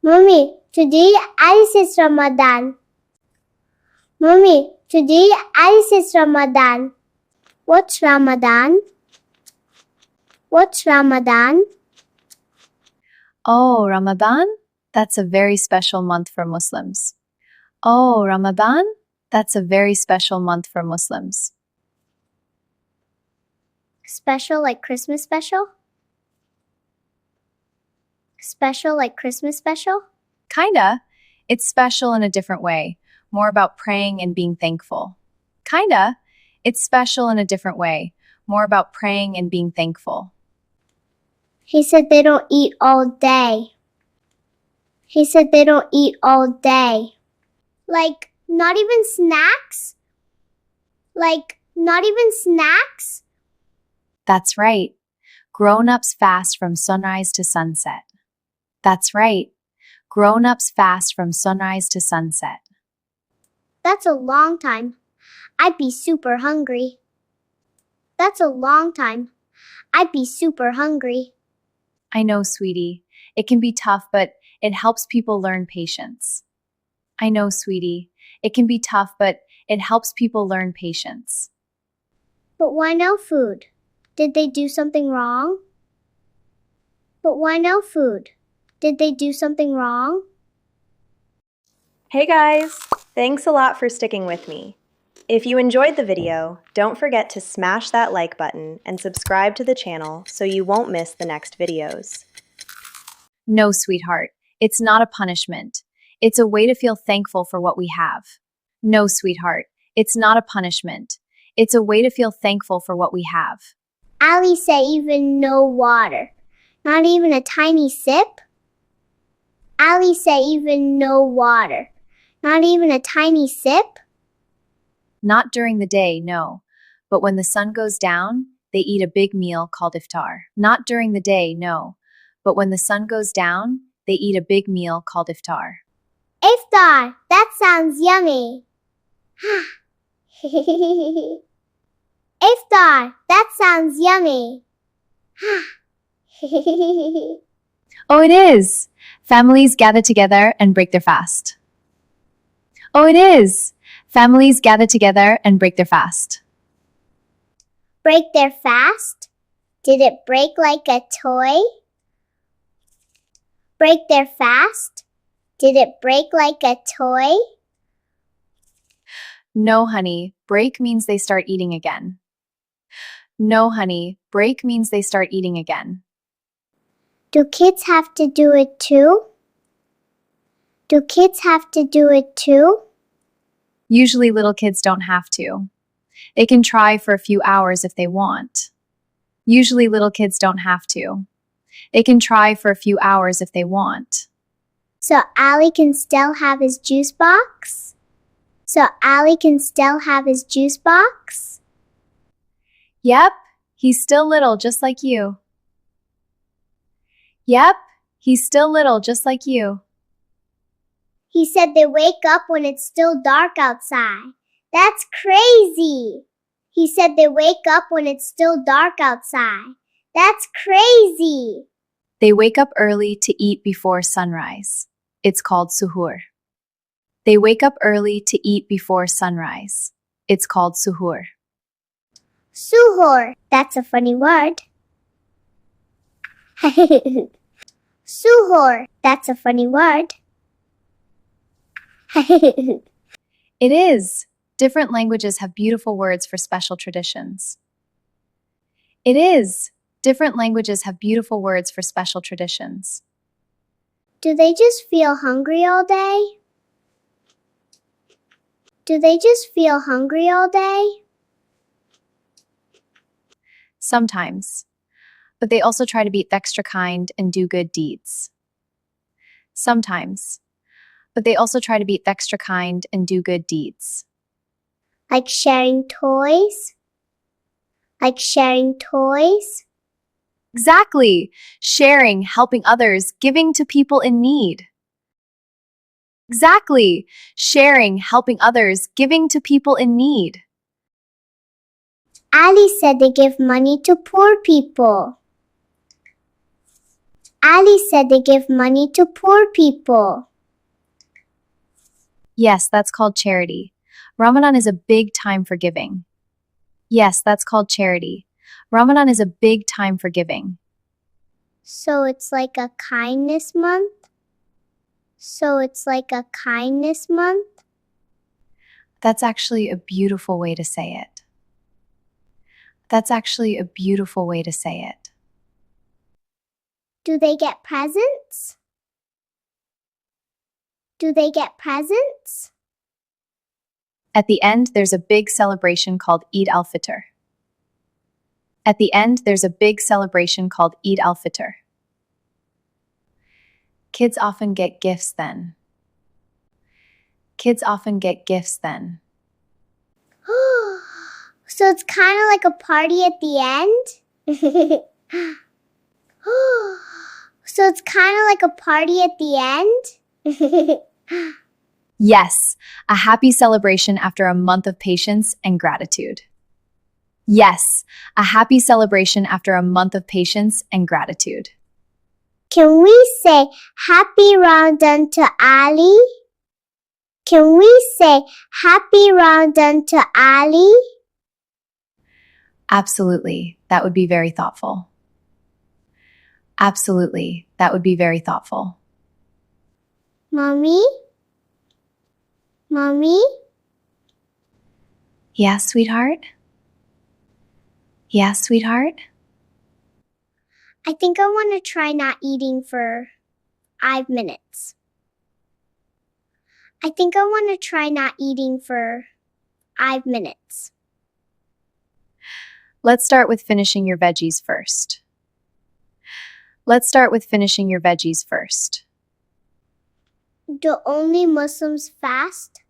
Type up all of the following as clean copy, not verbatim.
Mommy, today Alice is Ramadan. Mommy, today Alice is Ramadan. What's Ramadan? What's Ramadan? Oh, Ramadan? That's a very special month for Muslims. Oh, Ramadan? That's a very special month for Muslims. Special like Christmas special? Special like Christmas special? Kinda. It's special in a different way, more about praying and being thankful. Kinda. It's special in a different way, more about praying and being thankful. He said they don't eat all day. He said they don't eat all day. Like, not even snacks? Like, not even snacks? That's right. Grown-ups fast from sunrise to sunset. That's right. Grown-ups fast from sunrise to sunset. That's a long time. I'd be super hungry. That's a long time. I'd be super hungry. I know, sweetie. It can be tough, but it helps people learn patience. I know, sweetie. It can be tough, but it helps people learn patience. But why no food? Did they do something wrong? But why no food? Did they do something wrong? Hey guys! Thanks a lot for sticking with me. If you enjoyed the video, don't forget to smash that like button and subscribe to the channel so you won't miss the next videos. No, sweetheart. It's not a punishment. It's a way to feel thankful for what we have. No, sweetheart. It's not a punishment. It's a way to feel thankful for what we have. Ali said even no water. Not even a tiny sip? Ali said even no water. Not even a tiny sip? Not during the day, no. But when the sun goes down, they eat a big meal called iftar. Not during the day, no. But when the sun goes down, they eat a big meal called iftar. Iftar! That sounds yummy! Iftar! That sounds yummy! Oh, it is! Families gather together and break their fast. Oh, it is! Families gather together and break their fast. Break their fast? Did it break like a toy? Break their fast? Did it break like a toy? No, honey, break means they start eating again. No, honey, break means they start eating again. Do kids have to do it too? Do kids have to do it too? Usually little kids don't have to. They can try for a few hours if they want. Usually little kids don't have to. They can try for a few hours if they want. So Ali can still have his juice box? So Ali can still have his juice box? Yep, he's still little just like you. Yep, he's still little just like you. He said they wake up when it's still dark outside. That's crazy! He said they wake up when it's still dark outside. That's crazy! They wake up early to eat before sunrise. It's called suhoor. They wake up early to eat before sunrise. It's called suhoor. Suhoor. That's a funny word. Suhoor. That's a funny word. It is. Different languages have beautiful words for special traditions. It is. Different languages have beautiful words for special traditions. Do they just feel hungry all day? Do they just feel hungry all day? Sometimes. But they also try to be extra kind and do good deeds. Sometimes. But they also try to be extra kind and do good deeds. Like sharing toys? Like sharing toys? Exactly. Sharing, helping others, giving to people in need. Exactly. Sharing, helping others, giving to people in need. Ali said they give money to poor people. Ali said they give money to poor people. Yes, that's called charity. Ramadan is a big time for giving. Yes, that's called charity. Ramadan is a big time for giving. So it's like a kindness month? So it's like a kindness month? That's actually a beautiful way to say it. That's actually a beautiful way to say it. Do they get presents? Do they get presents? At the end, there's a big celebration called Eid al-Fitr. At the end, there's a big celebration called Eid al-Fitr. Kids often get gifts then. Kids often get gifts then. So it's kind of like a party at the end? So it's kind of like a party at the end? Yes, a happy celebration after a month of patience and gratitude. Yes, a happy celebration after a month of patience and gratitude. Can we say Happy Ramadan to Ali? Can we say Happy Ramadan to Ali? Absolutely, that would be very thoughtful. Absolutely, that would be very thoughtful. Mommy? Mommy? Yeah, sweetheart? Yeah, sweetheart? I think I want to try not eating for 5 minutes. I think I want to try not eating for 5 minutes. Let's start with finishing your veggies first. Let's start with finishing your veggies first. Do only Muslims fast?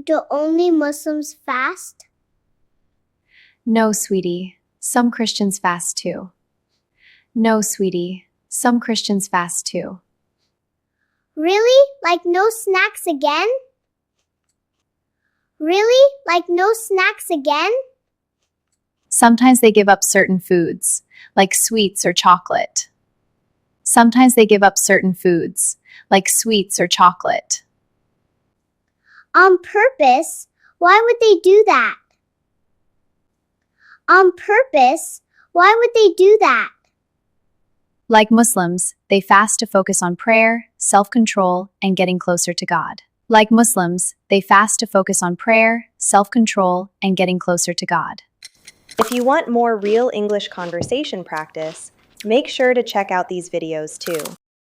Do only Muslims fast? No, sweetie, some Christians fast too. No, sweetie, some Christians fast too. Really? Like no snacks again? Really? Like no snacks again? Sometimes they give up certain foods, like sweets or chocolate. Sometimes they give up certain foods, like sweets or chocolate. On purpose? Why would they do that? On purpose? Why would they do that? Like Muslims, they fast to focus on prayer, self-control, and getting closer to God. Like Muslims, they fast to focus on prayer, self-control, and getting closer to God. If you want more real English conversation practice, make sure to check out these videos too.